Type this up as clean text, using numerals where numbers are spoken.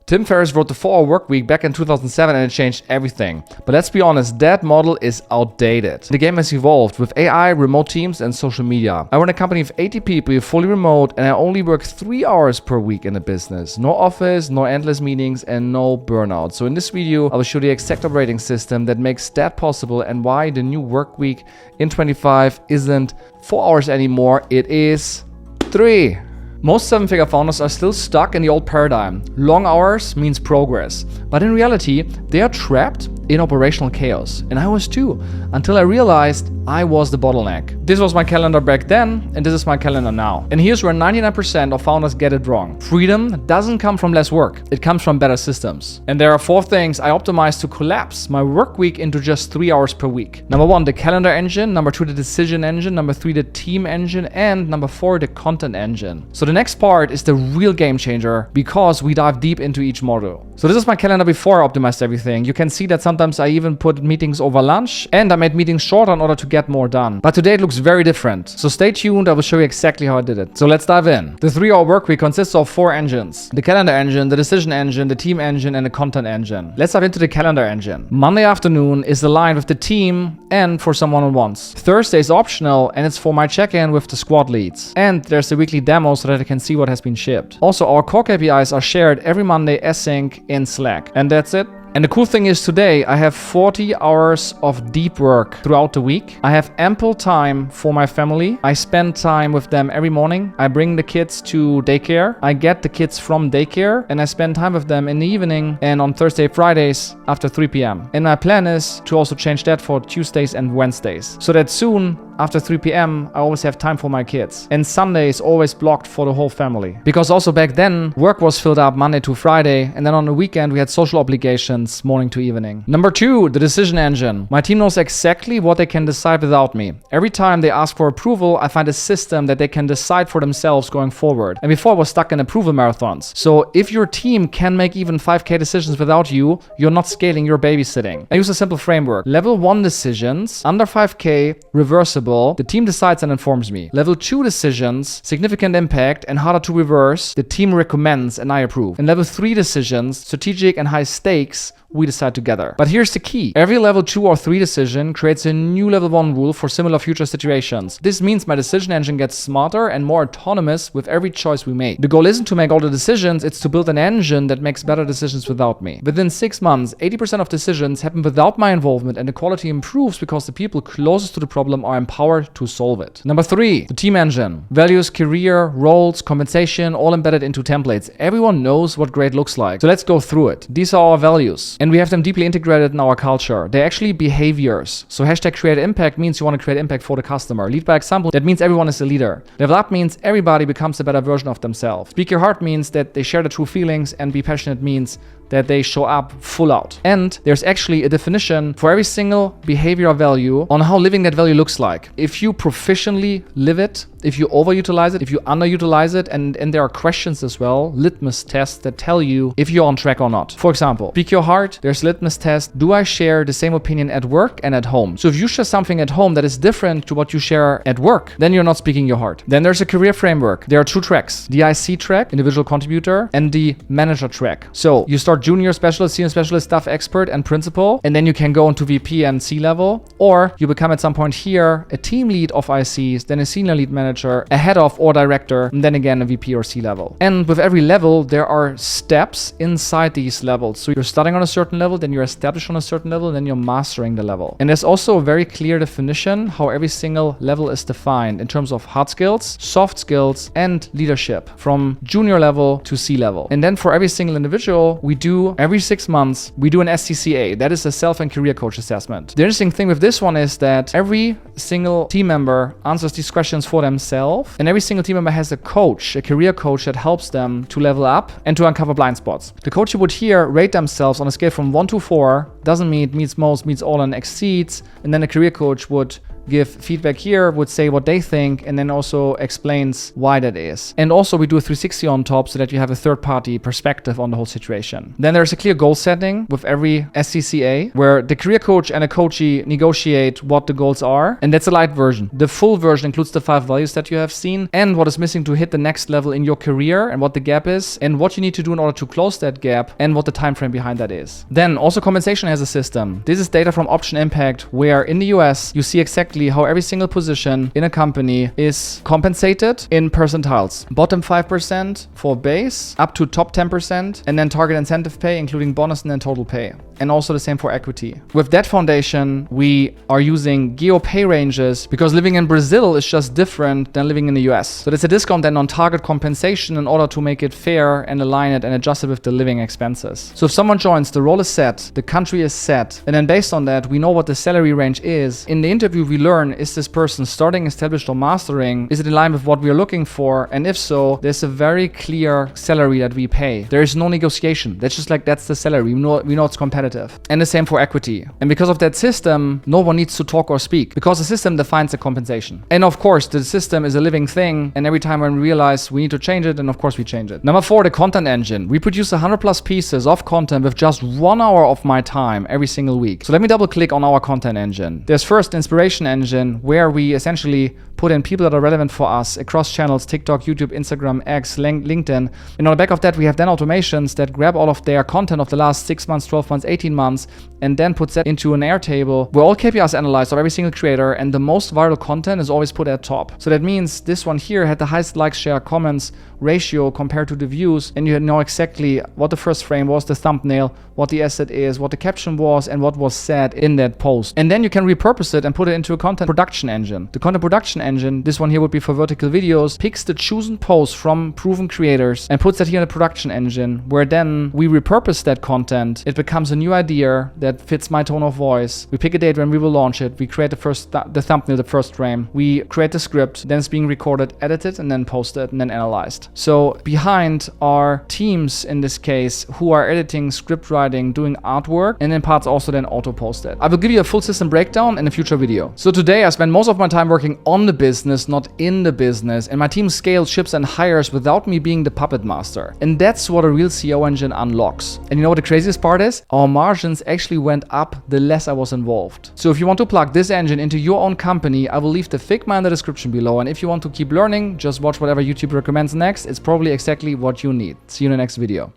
Tim Ferriss wrote the 4-hour work week back in 2007 and it changed everything. But let's be honest, that model is outdated. The game has evolved with AI, remote teams, and social media. I run a company of 80 people, fully remote, and I only work 3 hours per week in the business. No office, no endless meetings, and no burnout. So in this video, I will show the exact operating system that makes that possible and why the new work week in 25 isn't 4 hours anymore, it is 3. Most 7-figure founders are still stuck in the old paradigm. Long hours means progress. But in reality, they are trapped in operational chaos. And I was too, until I realized I was the bottleneck. This was my calendar back then, and this is my calendar now. And here's where 99% of founders get it wrong. Freedom doesn't come from less work. It comes from better systems. And there are 4 things I optimized to collapse my work week into just 3 hours per week. Number 1, the calendar engine. Number 2, the decision engine. Number 3, the team engine. And number 4, the content engine. So the next part is the real game changer because we dive deep into each module. So this is my calendar before I optimized everything. You can see that sometimes I even put meetings over lunch and I made meetings shorter in order to get more done. But today it looks very different. So stay tuned, I will show you exactly how I did it. So let's dive in. The 3-hour work week consists of 4 engines. The calendar engine, the decision engine, the team engine, and the content engine. Let's dive into the calendar engine. Monday afternoon is aligned with the team and for some one-on-ones. Thursday is optional and it's for my check-in with the squad leads. And there's the weekly demo so that I can see what has been shipped. Also, our core KPIs are shared every Monday async in Slack. And that's it. And the cool thing is today I have 40 hours of deep work throughout the week. I have ample time for my family. I spend time with them every morning. I bring the kids to daycare. I get the kids from daycare and I spend time with them in the evening and on Thursday, Fridays after 3 p.m. And my plan is to also change that for Tuesdays and Wednesdays. So that soon after 3 p.m. I always have time for my kids. And Sunday is always blocked for the whole family. Because also back then, work was filled up Monday to Friday. And then on the weekend, we had social obligations morning to evening. Number 2, the decision engine. My team knows exactly what they can decide without me. Every time they ask for approval, I find a system that they can decide for themselves going forward. And before I was stuck in approval marathons. So if your team can make even 5K decisions without you, you're not scaling, you're babysitting. I use a simple framework. Level 1 decisions, under 5K, reversible. The team decides and informs me. Level 2 decisions, significant impact and harder to reverse. The team recommends and I approve. And level 3 decisions, strategic and high stakes, we decide together. But here's the key. Every level 2 or 3 decision creates a new level 1 rule for similar future situations. This means my decision engine gets smarter and more autonomous with every choice we make. The goal isn't to make all the decisions, it's to build an engine that makes better decisions without me. Within 6 months, 80% of decisions happen without my involvement and the quality improves because the people closest to the problem are empowered to solve it. Number 3, the team engine. Values, career, roles, compensation, all embedded into templates. Everyone knows what great looks like. So let's go through it. These are our values. And we have them deeply integrated in our culture. They're actually behaviors. So hashtag create impact means you want to create impact for the customer. Lead by example, that means everyone is a leader. Level up means everybody becomes a better version of themselves. Speak your heart means that they share the true feelings, and be passionate means that they show up full out. And there's actually a definition for every single behavior value on how living that value looks like. If you proficiently live it, if you overutilize it, if you underutilize it, and there are questions as well, litmus tests that tell you if you're on track or not. For example, speak your heart, there's litmus test. Do I share the same opinion at work and at home? So if you share something at home that is different to what you share at work, then you're not speaking your heart. Then there's a career framework. There are 2 tracks, the IC track, individual contributor, and the manager track. So you start junior specialist, senior specialist, staff expert, and principal, and then you can go into VP and C level, or you become at some point here a team lead of ICs, then a senior lead manager, a head of or director, and then again a VP or C level. And with every level, there are steps inside these levels. So you're starting on a certain level, then you're established on a certain level, then you're mastering the level. And there's also a very clear definition how every single level is defined in terms of hard skills, soft skills, and leadership from junior level to C level. And then for every single individual, we do every 6 months, we do an SCCA. That is a self and career coach assessment. The interesting thing with this one is that every single team member answers these questions for themselves, and every single team member has a coach, a career coach that helps them to level up and to uncover blind spots. The coach you would here rate themselves on a scale from 1 to 4, doesn't meet, meets most, meets all, and exceeds, and then the career coach would give feedback here, would say what they think, and then also explains why that is. And also we do a 360 on top so that you have a third-party perspective on the whole situation. Then there's a clear goal setting with every SCCA, where the career coach and a coachee negotiate what the goals are, and that's a light version. The full version includes the 5 values that you have seen and what is missing to hit the next level in your career and what the gap is and what you need to do in order to close that gap and what the time frame behind that is. Then also compensation has a system. This is data from Option Impact, where in the US you see exactly how every single position in a company is compensated in percentiles. Bottom 5% for base, up to top 10%, and then target incentive pay, including bonus and then total pay. And also the same for equity. With that foundation, we are using geo pay ranges because living in Brazil is just different than living in the US. So there's a discount then on target compensation in order to make it fair and align it and adjust it with the living expenses. So if someone joins, the role is set, the country is set, and then based on that, we know what the salary range is. In the interview, we learn, is this person starting, established, or mastering? Is it in line with what we are looking for? And if so, there's a very clear salary that we pay. There is no negotiation. That's just like, that's the salary. We know it's competitive. And the same for equity. And because of that system, no one needs to talk or speak because the system defines the compensation. And of course, the system is a living thing. And every time when we realize we need to change it, then of course we change it. Number 4, the content engine. We produce 100+ pieces of content with just 1 hour of my time every single week. So let me double click on our content engine. There's first inspiration engine, where we essentially put in people that are relevant for us across channels, TikTok, YouTube, Instagram, X, LinkedIn. And on the back of that, we have then automations that grab all of their content of the last 6 months, 12 months, 18 months, and then puts that into an Airtable where all KPIs are analyzed of every single creator, and the most viral content is always put at top. So that means this one here had the highest likes, share, comments ratio compared to the views, and you know exactly what the first frame was, the thumbnail, what the asset is, what the caption was, and what was said in that post. And then you can repurpose it and put it into a content production engine. The content production engine, this one here would be for vertical videos, picks the chosen posts from proven creators and puts that here in the production engine, where then we repurpose that content. It becomes a new idea that fits my tone of voice. We pick a date when we will launch it. We create the thumbnail, the first frame. We create the script, then it's being recorded, edited, and then posted, and then analyzed. So behind are teams in this case who are editing, script writing, doing artwork, and in parts also then auto posted. I will give you a full system breakdown in a future video. So today I spend most of my time working on the business, not in the business, and my team scales, ships, and hires without me being the puppet master. And that's what a real CEO engine unlocks. And you know what the craziest part is? Our margins actually went up the less I was involved. So if you want to plug this engine into your own company, I will leave the Figma in the description below. And if you want to keep learning, just watch whatever YouTube recommends next. It's probably exactly what you need. See you in the next video.